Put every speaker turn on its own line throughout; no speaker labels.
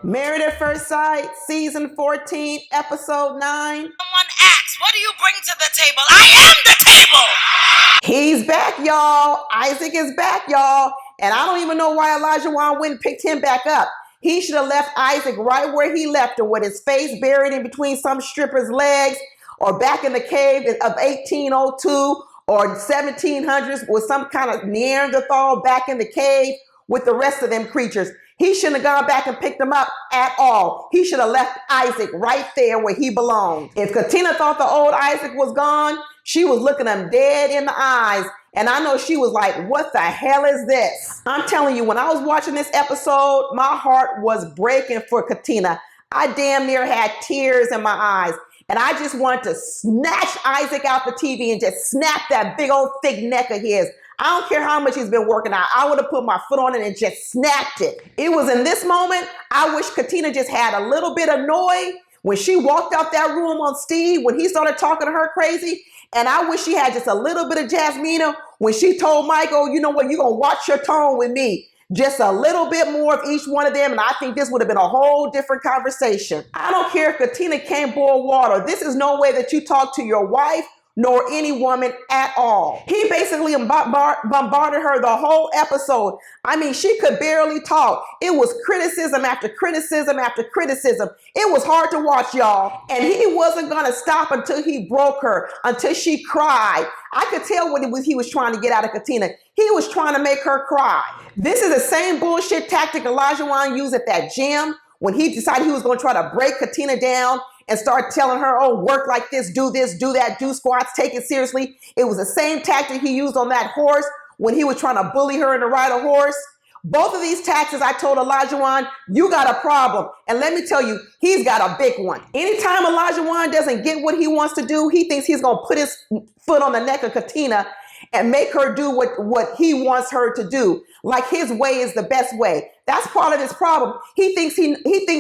Married at First Sight, Season 14, Episode 9.
Someone asks, what do you bring to the table? I am the table!
He's back, y'all. Isaac is back, y'all. And I don't even know why Olajuwon went and picked him back up. He should have left Isaac right where he left him, with his face buried in between some stripper's legs, or back in the cave of 1802 or 1700s with some kind of Neanderthal back in the cave with the rest of them creatures. He shouldn't have gone back and picked them up at all. He should have left Isaac right there where he belonged. If Katina thought the old Isaac was gone, she was looking him dead in the eyes. And I know she was like, what the hell is this? I'm telling you, when I was watching this episode, my heart was breaking for Katina. I damn near had tears in my eyes. And I just wanted to snatch Isaac out the TV and just snap that big old thick neck of his. I don't care how much he's been working out. I would have put my foot on it and just snapped it. It was in this moment, I wish Katina just had a little bit of noise when she walked out that room on Steve, when he started talking to her crazy. And I wish she had just a little bit of Jasmina when she told Michael, you know what, you're going to watch your tone with me. Just a little bit more of each one of them, and I think this would have been a whole different conversation. I don't care if Katina can't boil water. This is no way that you talk to your wife nor any woman at all. He basically bombarded her the whole episode. I mean, she could barely talk. It was criticism after criticism after criticism. It was hard to watch, y'all. And he wasn't gonna stop until he broke her, until she cried. I could tell what he was trying to get out of Katina. He was trying to make her cry. This is the same bullshit tactic Olajuwon used at that gym when he decided he was gonna try to break Katina down and start telling her, oh, work like this, do that, do squats, take it seriously. It was the same tactic he used on that horse when he was trying to bully her into ride a horse. Both of these tactics, I told Olajuwon, you got a problem. And let me tell you, he's got a big one. Anytime Olajuwon doesn't get what he wants to do, he thinks he's going to put his foot on the neck of Katina and make her do what he wants her to do. Like his way is the best way. That's part of his problem. He thinks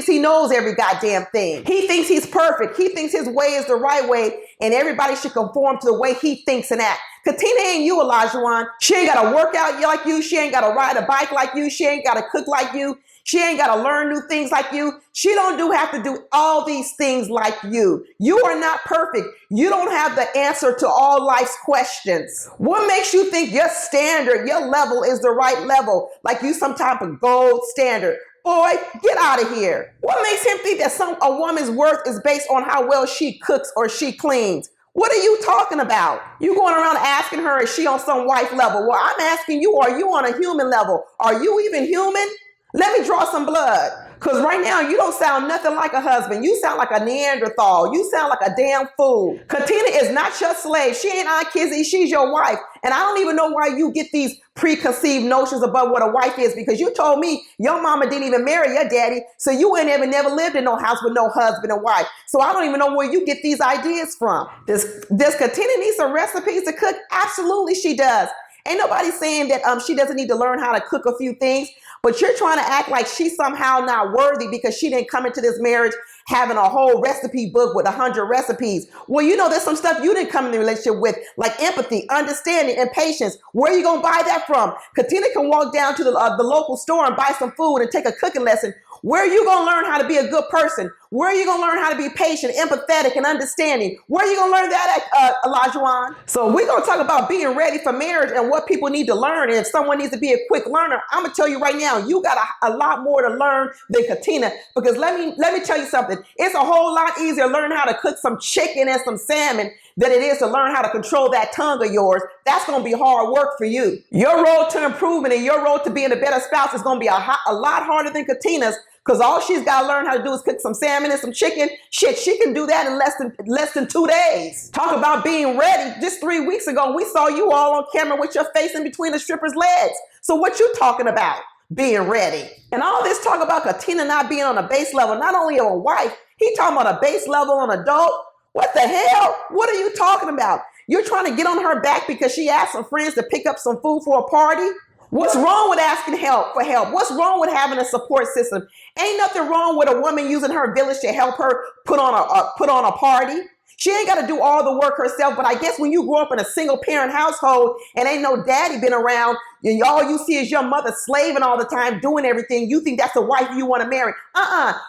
he knows every goddamn thing. He thinks he's perfect. He thinks his way is the right way, and everybody should conform to the way he thinks and act. Katina ain't you, Olajuwon. She ain't got to work out like you. She ain't got to ride a bike like you. She ain't got to cook like you. She ain't got to learn new things like you. She don't have to do all these things like you. You are not perfect. You don't have the answer to all life's questions. What makes you think your standard, your level is the right level? Like you some type of gold standard? Boy, get out of here. What makes him think that a woman's worth is based on how well she cooks or she cleans? What are you talking about? You going around asking her, is she on some wife level? Well, I'm asking you, are you on a human level? Are you even human? Let me draw some blood. Because right now, you don't sound nothing like a husband. You sound like a Neanderthal. You sound like a damn fool. Katina is not your slave. She ain't Aunt Kizzy. She's your wife. And I don't even know why you get these preconceived notions about what a wife is, because you told me your mama didn't even marry your daddy. So you ain't never lived in no house with no husband and wife. So I don't even know where you get these ideas from. Does Katina need some recipes to cook? Absolutely she does. Ain't nobody saying that she doesn't need to learn how to cook a few things, but you're trying to act like she's somehow not worthy because she didn't come into this marriage having a whole recipe book with 100 recipes. Well, you know, there's some stuff you didn't come in the relationship with, like empathy, understanding, and patience. Where are you going to buy that from? Katina can walk down to the local store and buy some food and take a cooking lesson. Where are you going to learn how to be a good person? Where are you going to learn how to be patient, empathetic, and understanding? Where are you going to learn that at, Olajuwon? So we're going to talk about being ready for marriage and what people need to learn. And if someone needs to be a quick learner, I'm going to tell you right now, you got a lot more to learn than Katina. Because let me tell you something. It's a whole lot easier learning how to cook some chicken and some salmon than it is to learn how to control that tongue of yours. That's going to be hard work for you. Your road to improvement and your road to being a better spouse is going to be a lot harder than Katina's, because all she's got to learn how to do is cook some salmon and some chicken. Shit, she can do that in less than 2 days. Talk about being ready. Just 3 weeks ago, we saw you all on camera with your face in between the stripper's legs. So what you talking about? Being ready. And all this talk about Katina not being on a base level, not only of a wife, he talking about a base level on adult. What the hell? What are you talking about? You're trying to get on her back because she asked some friends to pick up some food for a party? What's wrong with asking for help? What's wrong with having a support system? Ain't nothing wrong with a woman using her village to help her put on a party. She ain't got to do all the work herself, but I guess when you grow up in a single parent household and ain't no daddy been around, and all you see is your mother slaving all the time, doing everything. You think that's the wife you want to marry.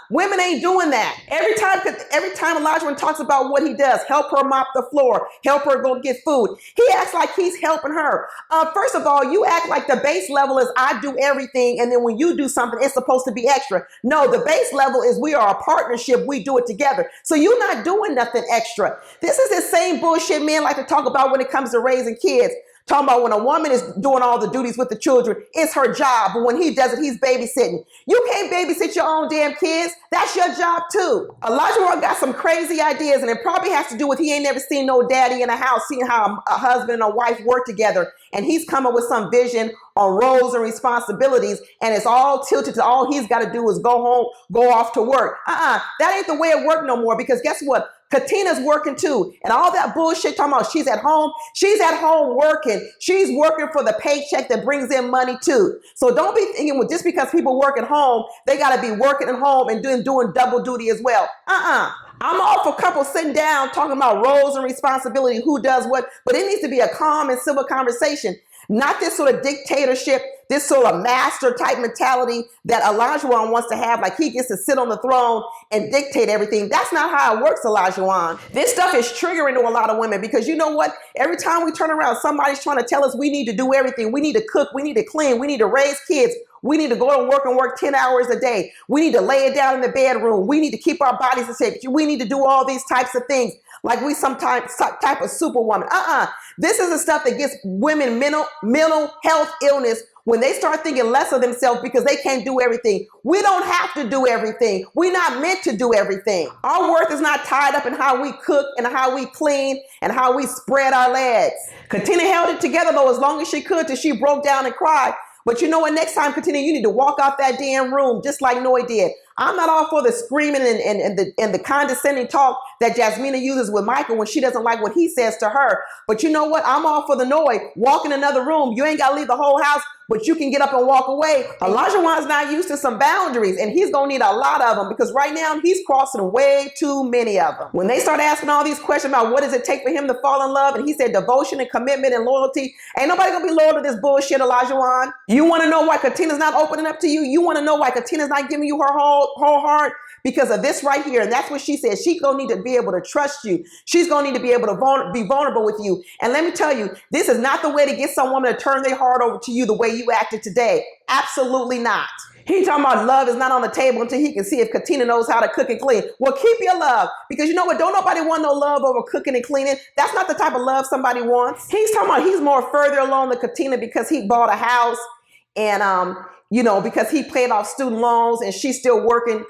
Women ain't doing that. Every time Olajuwon talks about what he does, help her mop the floor, help her go get food, he acts like he's helping her. First of all, you act like the base level is I do everything, and then when you do something, it's supposed to be extra. No, the base level is we are a partnership. We do it together. So you're not doing nothing extra. This is the same bullshit men like to talk about when it comes to raising kids. Talking about when a woman is doing all the duties with the children, it's her job. But when he does it, he's babysitting. You can't babysit your own damn kids. That's your job too. Olajuwon got some crazy ideas, and it probably has to do with he ain't never seen no daddy in a house, seeing how a husband and a wife work together. And he's coming with some vision on roles and responsibilities, and it's all tilted to all he's got to do is go home, go off to work. That ain't the way it work no more, because guess what? Katina's working too. And all that bullshit talking about she's at home working. She's working for the paycheck that brings in money too. So don't be thinking, well, just because people work at home, they got to be working at home and doing double duty as well. I'm all for couples sitting down talking about roles and responsibility, who does what, but it needs to be a calm and civil conversation. Not this sort of dictatorship, this sort of master type mentality that Olajuwon wants to have, like he gets to sit on the throne and dictate everything. That's not how it works, Olajuwon. This stuff is triggering to a lot of women, because you know what? Every time we turn around, somebody's trying to tell us we need to do everything. We need to cook, we need to clean, we need to raise kids. We need to go to work and work 10 hours a day. We need to lay it down in the bedroom. We need to keep our bodies in shape. We need to do all these types of things like we some type of superwoman. This is the stuff that gets women mental health illness when they start thinking less of themselves because they can't do everything. We don't have to do everything. We're not meant to do everything. Our worth is not tied up in how we cook and how we clean and how we spread our legs. Katina held it together though as long as she could till she broke down and cried. But you know what? Next time, Katina, you need to walk out that damn room just like Noy did. I'm not all for the screaming and the condescending talk that Jasmina uses with Michael when she doesn't like what he says to her. But you know what? I'm all for the Noy. Walk in another room. You ain't got to leave the whole house, but you can get up and walk away. Olajuwon's not used to some boundaries, and he's going to need a lot of them because right now he's crossing way too many of them. When they start asking all these questions about what does it take for him to fall in love, and he said devotion and commitment and loyalty, ain't nobody going to be loyal to this bullshit, Olajuwon. You want to know why Katina's not opening up to you? You want to know why Katina's not giving you her whole heart? Because of this right here. And that's what she said. She's going to need to be able to trust you. She's going to need to be able to be vulnerable with you. And let me tell you, this is not the way to get some woman to turn their heart over to you the way you acted today. Absolutely not. He talking about love is not on the table until he can see if Katina knows how to cook and clean. Well, keep your love, because you know what? Don't nobody want no love over cooking and cleaning. That's not the type of love somebody wants. He's talking about he's more further along than Katina because he bought a house and because he paid off student loans and she's still working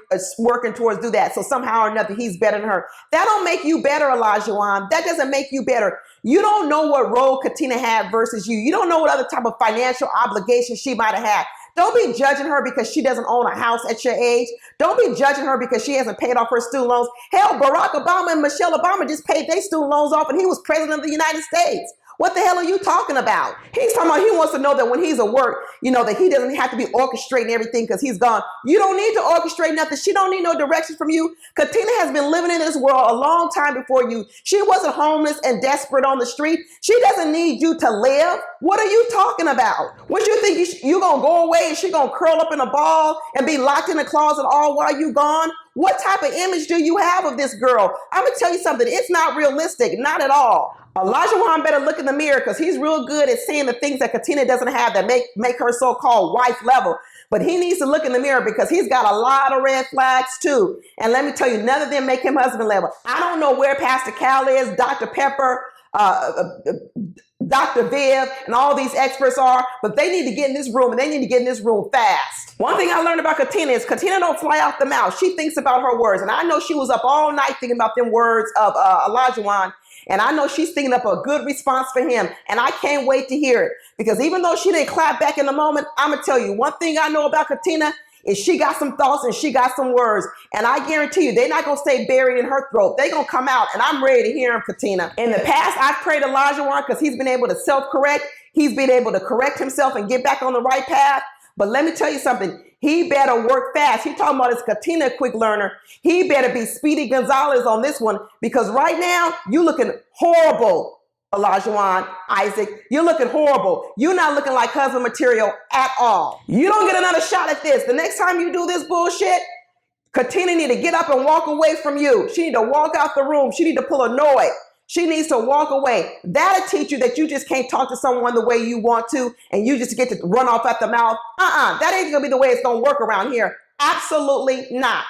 towards do that. So somehow or another, he's better than her. That don't make you better, Olajuwon. That doesn't make you better. You don't know what role Katina had versus you. You don't know what other type of financial obligation she might have had. Don't be judging her because she doesn't own a house at your age. Don't be judging her because she hasn't paid off her student loans. Hell, Barack Obama and Michelle Obama just paid their student loans off and he was president of the United States. What the hell are you talking about? He's talking about he wants to know that when he's at work, that he doesn't have to be orchestrating everything because he's gone. You don't need to orchestrate nothing. She don't need no direction from you. Katina has been living in this world a long time before you. She wasn't homeless and desperate on the street. She doesn't need you to live. What are you talking about? What you think you going to go away and she going to curl up in a ball and be locked in the closet all while you gone? What type of image do you have of this girl? I'm going to tell you something. It's not realistic. Not at all. Olajuwon better look in the mirror because he's real good at seeing the things that Katina doesn't have that make her so-called wife level. But he needs to look in the mirror because he's got a lot of red flags too. And let me tell you, none of them make him husband level. I don't know where Pastor Cal is, Dr. Pepper, Dr. Viv, and all these experts are, but they need to get in this room, and they need to get in this room fast. One thing I learned about Katina is Katina don't fly out the mouth. She thinks about her words. And I know she was up all night thinking about them words of Olajuwon. And I know she's thinking up a good response for him. And I can't wait to hear it. Because even though she didn't clap back in the moment, I'm going to tell you, one thing I know about Katina is she got some thoughts and she got some words. And I guarantee you, they're not going to stay buried in her throat. They're going to come out. And I'm ready to hear them, Katina. In the past, I've prayed Olajuwon because he's been able to self-correct. He's been able to correct himself and get back on the right path. But let me tell you something. He better work fast. He talking about his Katina quick learner. He better be Speedy Gonzalez on this one because right now you looking horrible. Olajuwon, Isaac, you're looking horrible. You're not looking like husband material at all. You don't get another shot at this. The next time you do this bullshit, Katina need to get up and walk away from you. She need to walk out the room. She need to pull a Noid. She needs to walk away. That'll teach you that you just can't talk to someone the way you want to and you just get to run off at the mouth. That ain't gonna be the way it's gonna work around here. Absolutely not.